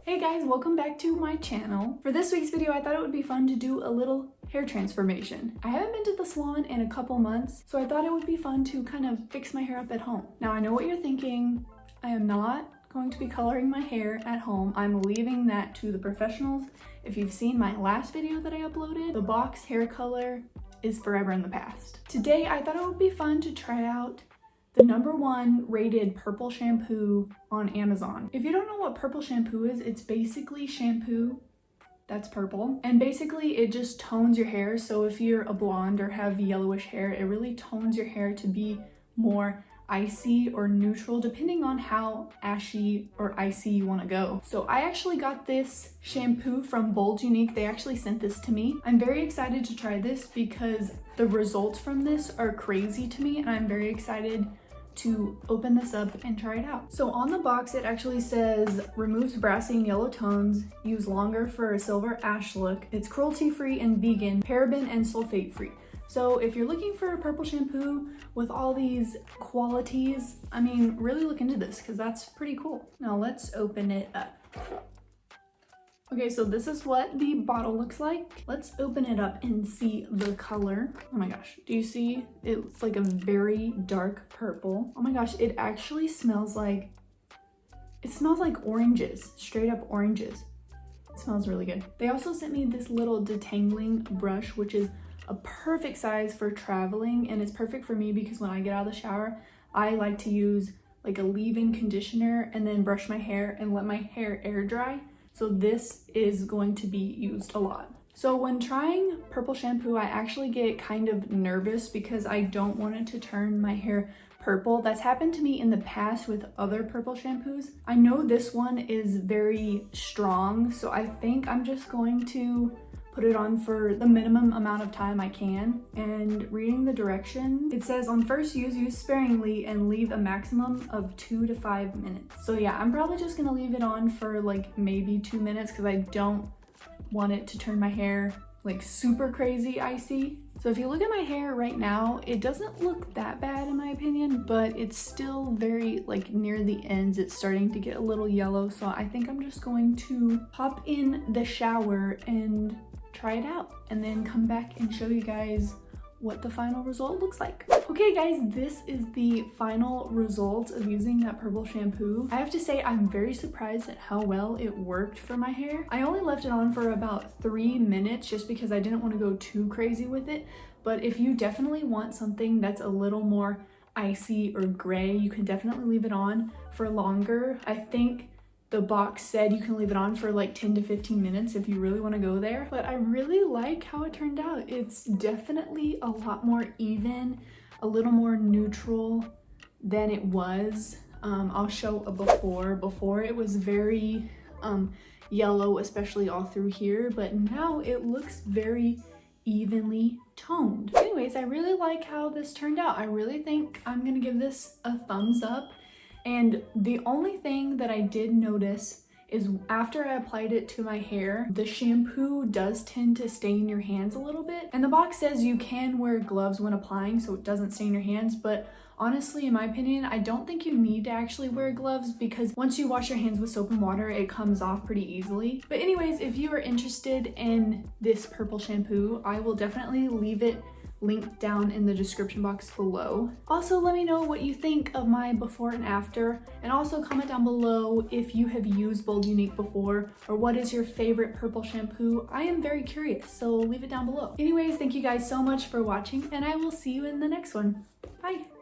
Hey guys, welcome back to my channel. For this week's video, I thought it would be fun to do a little hair transformation. I haven't been to the salon in a couple months, so I thought it would be fun to kind of fix my hair up at home. Now I know what you're thinking. I am not going to be coloring my hair at home. I'm leaving that to the professionals. If you've seen my last video that I uploaded, the box hair color is forever in the past. Today, I thought it would be fun to try out the #1 rated purple shampoo on Amazon. If you don't know what purple shampoo is, it's basically shampoo that's purple. And basically it just tones your hair. So if you're a blonde or have yellowish hair, it really tones your hair to be more icy or neutral, depending on how ashy or icy you want to go. So I actually got this shampoo from Bold Uniq. They actually sent this to me. I'm very excited to try this because the results from this are crazy to me, and I'm very excited to open this up and try it out. So on the box it actually says removes brassy and yellow tones, use longer for a silver ash look, it's cruelty free and vegan, paraben and sulfate free. So if you're looking for a purple shampoo with all these qualities, I mean, really look into this because that's pretty cool. Now let's open it up. Okay, so this is what the bottle looks like. Let's open it up and see the color. Oh my gosh, do you see? It's like a very dark purple. Oh my gosh, it actually smells like, oranges, straight up oranges. It smells really good. They also sent me this little detangling brush, which is a perfect size for traveling, and it's perfect for me because when I get out of the shower, I like to use like a leave-in conditioner and then brush my hair and let my hair air dry. So this is going to be used a lot. So when trying purple shampoo, I actually get kind of nervous because I don't want it to turn my hair purple. That's happened to me in the past with other purple shampoos. I know this one is very strong, so I think I'm just going to put it on for the minimum amount of time I can. And reading the direction, it says on first use sparingly and leave a maximum of 2 to 5 minutes. So yeah, I'm probably just gonna leave it on for like maybe 2 minutes because I don't want it to turn my hair like super crazy icy. So if you look at my hair right now, it doesn't look that bad in my opinion, but it's still very like near the ends. It's starting to get a little yellow. So I think I'm just going to hop in the shower and try it out and then come back and show you guys what the final result looks like. Okay guys, this is the final result of using that purple shampoo. I have to say I'm very surprised at how well it worked for my hair. I only left it on for about 3 minutes just because I didn't want to go too crazy with it. But if you definitely want something that's a little more icy or gray, you can definitely leave it on for longer. I think the box said you can leave it on for like 10 to 15 minutes if you really want to go there. But I really like how it turned out. It's definitely a lot more even, a little more neutral than it was. I'll show a before. Before it was very yellow, especially all through here, but now it looks very evenly toned. Anyways, I really like how this turned out. I really think I'm gonna give this a thumbs up. And the only thing that I did notice is after I applied it to my hair, the shampoo does tend to stain your hands a little bit. And the box says you can wear gloves when applying so it doesn't stain your hands, but honestly, in my opinion, I don't think you need to actually wear gloves because once you wash your hands with soap and water, it comes off pretty easily. But anyways, if you are interested in this purple shampoo, I will definitely leave it linked down in the description box below. Also, let me know what you think of my before and after, and also comment down below if you have used Bold Uniq before or what is your favorite purple shampoo. I am very curious, so leave it down below. Anyways, thank you guys so much for watching, and I will see you in the next one. Bye!